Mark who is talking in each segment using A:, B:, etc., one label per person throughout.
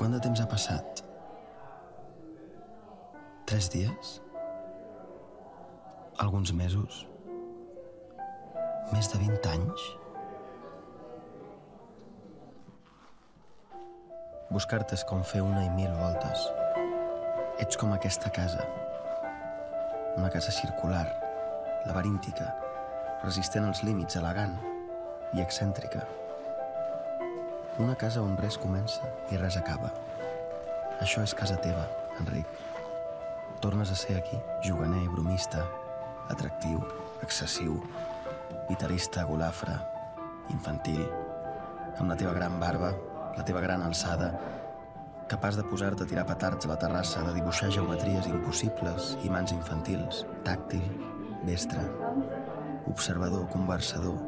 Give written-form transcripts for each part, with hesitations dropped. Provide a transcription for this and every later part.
A: Quant de temps ha passat? 3 dies? Alguns mesos? Més de 20 anys? Buscar-te és com fer una i 1000 voltes. Ets com aquesta casa. Una casa circular, laberíntica, resistent als límits, elegant i excèntrica. Una casa on res comença i res acaba. Això és casa teva, Enric. Tornes a ser aquí, juganer, bromista, atractiu, excessiu, vitalista, golafre, infantil, amb la teva gran barba, la teva gran alçada, capaç de posar-te a tirar petards a la terrassa, de dibuixar geometries impossibles i mans infantils, tàctil, destre, observador, conversador,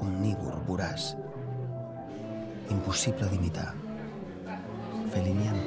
A: omnívor, voraç, impossible d'imitar, feliniano.